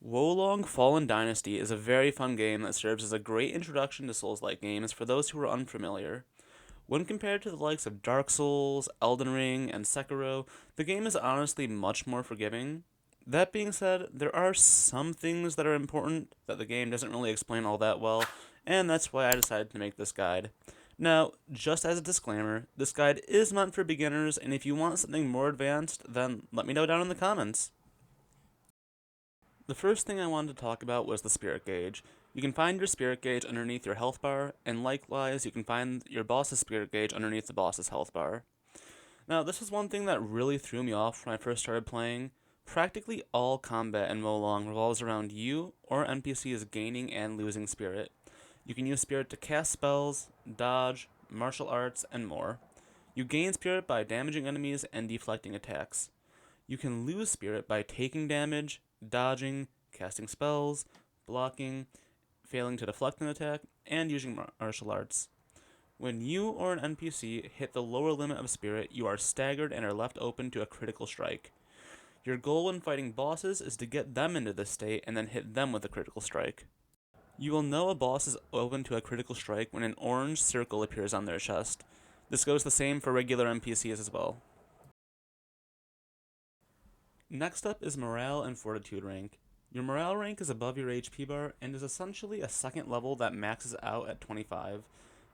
Wolong Fallen Dynasty is a very fun game that serves as a great introduction to Souls-like games for those who are unfamiliar. When compared to the likes of Dark Souls, Elden Ring, and Sekiro, the game is honestly much more forgiving. That being said, there are some things that are important that the game doesn't really explain all that well, and that's why I decided to make this guide. Now, just as a disclaimer, this guide is meant for beginners, and if you want something more advanced, then let me know down in the comments. The first thing I wanted to talk about was the spirit gauge. You can find your spirit gauge underneath your health bar, and likewise, you can find your boss's spirit gauge underneath the boss's health bar. Now, this is one thing that really threw me off when I first started playing. Practically all combat in Wo Long revolves around you or NPCs gaining and losing spirit. You can use spirit to cast spells, dodge, martial arts, and more. You gain spirit by damaging enemies and deflecting attacks. You can lose spirit by taking damage, dodging, casting spells, blocking, failing to deflect an attack, and using martial arts. When you or an NPC hit the lower limit of spirit, you are staggered and are left open to a critical strike. Your goal when fighting bosses is to get them into this state and then hit them with a critical strike. You will know a boss is open to a critical strike when an orange circle appears on their chest. This goes the same for regular NPCs as well. Next up is Morale and Fortitude rank. Your Morale rank is above your HP bar and is essentially a second level that maxes out at 25,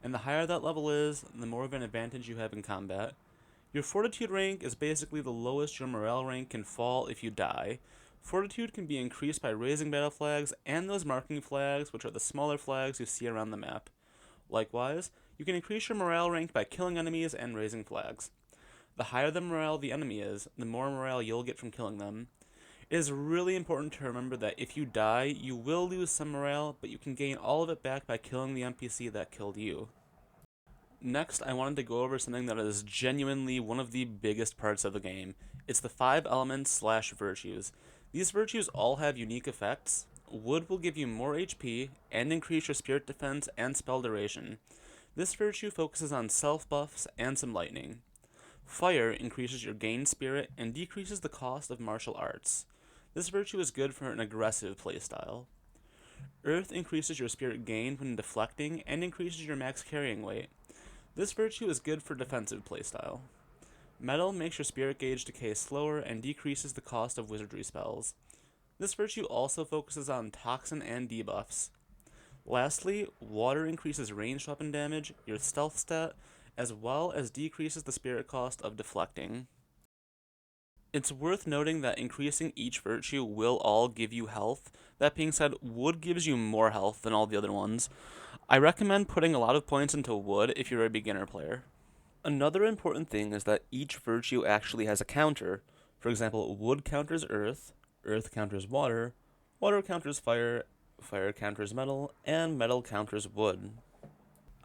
and the higher that level is, the more of an advantage you have in combat. Your Fortitude rank is basically the lowest your Morale rank can fall if you die. Fortitude can be increased by raising battle flags and those marking flags, which are the smaller flags you see around the map. Likewise, you can increase your Morale rank by killing enemies and raising flags. The higher the morale the enemy is, the more morale you'll get from killing them. It is really important to remember that if you die, you will lose some morale, but you can gain all of it back by killing the NPC that killed you. Next, I wanted to go over something that is genuinely one of the biggest parts of the game. It's the 5 elements slash virtues. These virtues all have unique effects. Wood will give you more HP and increase your spirit defense and spell duration. This virtue focuses on self buffs and some lightning. Fire increases your gain spirit and decreases the cost of martial arts. This virtue is good for an aggressive playstyle. Earth increases your spirit gain when deflecting and increases your max carrying weight. This virtue is good for defensive playstyle. Metal makes your spirit gauge decay slower and decreases the cost of wizardry spells. This virtue also focuses on toxin and debuffs. Lastly, water increases ranged weapon damage, your stealth stat, as well as decreases the spirit cost of deflecting. It's worth noting that increasing each virtue will all give you health. That being said, wood gives you more health than all the other ones. I recommend putting a lot of points into wood if you're a beginner player. Another important thing is that each virtue actually has a counter. For example, wood counters earth, earth counters water, water counters fire, fire counters metal, and metal counters wood.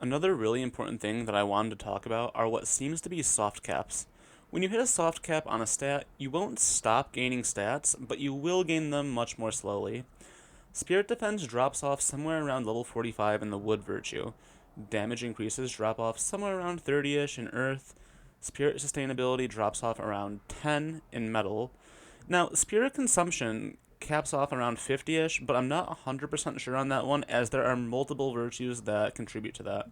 Another really important thing that I wanted to talk about are what seems to be soft caps. When you hit a soft cap on a stat, you won't stop gaining stats, but you will gain them much more slowly. Spirit defense drops off somewhere around level 45 in the wood virtue. Damage increases drop off somewhere around 30ish in earth. Spirit sustainability drops off around 10 in metal. Now, spirit consumption caps off around 50ish, but I'm not 100% sure on that one as there are multiple virtues that contribute to that.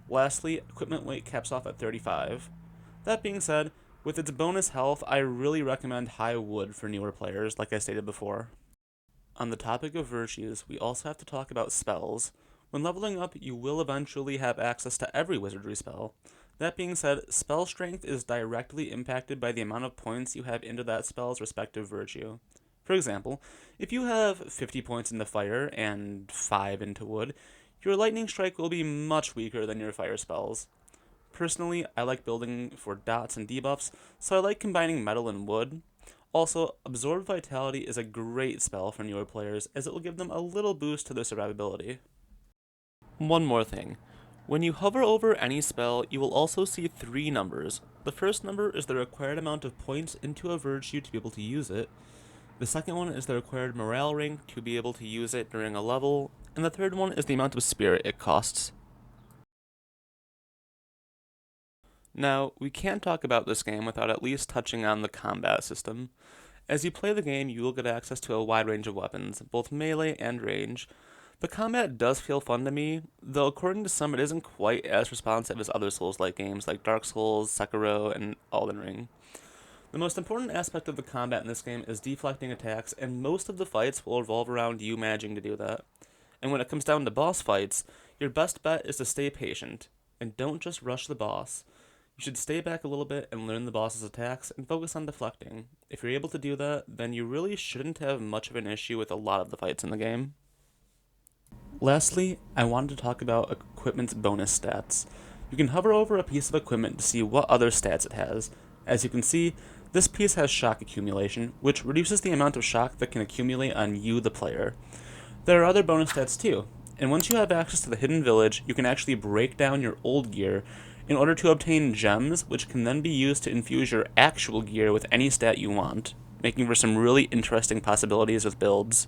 Lastly, equipment weight caps off at 35. That being said, with its bonus health, I really recommend high wood for newer players, like I stated before. On the topic of virtues, we also have to talk about spells. When leveling up, you will eventually have access to every wizardry spell. That being said, spell strength is directly impacted by the amount of points you have into that spell's respective virtue. For example, if you have 50 points into fire and 5 into wood, your lightning strike will be much weaker than your fire spells. Personally, I like building for dots and debuffs, so I like combining metal and wood. Also, Absorb Vitality is a great spell for newer players as it will give them a little boost to their survivability. One more thing. When you hover over any spell, you will also see 3 numbers. The first number is the required amount of points into a virtue to be able to use it. The second one is the required morale rank to be able to use it during a level, and the third one is the amount of spirit it costs. Now, we can't talk about this game without at least touching on the combat system. As you play the game, you will get access to a wide range of weapons, both melee and range. The combat does feel fun to me, though according to some it isn't quite as responsive as other Souls-like games like Dark Souls, Sekiro, and Elden Ring. The most important aspect of the combat in this game is deflecting attacks, and most of the fights will revolve around you managing to do that. And when it comes down to boss fights, your best bet is to stay patient, and don't just rush the boss. You should stay back a little bit and learn the boss's attacks and focus on deflecting. If you're able to do that, then you really shouldn't have much of an issue with a lot of the fights in the game. Lastly, I wanted to talk about equipment's bonus stats. You can hover over a piece of equipment to see what other stats it has. As you can see, this piece has shock accumulation, which reduces the amount of shock that can accumulate on you, the player. There are other bonus stats too, and once you have access to the hidden village, you can actually break down your old gear in order to obtain gems, which can then be used to infuse your actual gear with any stat you want, making for some really interesting possibilities with builds.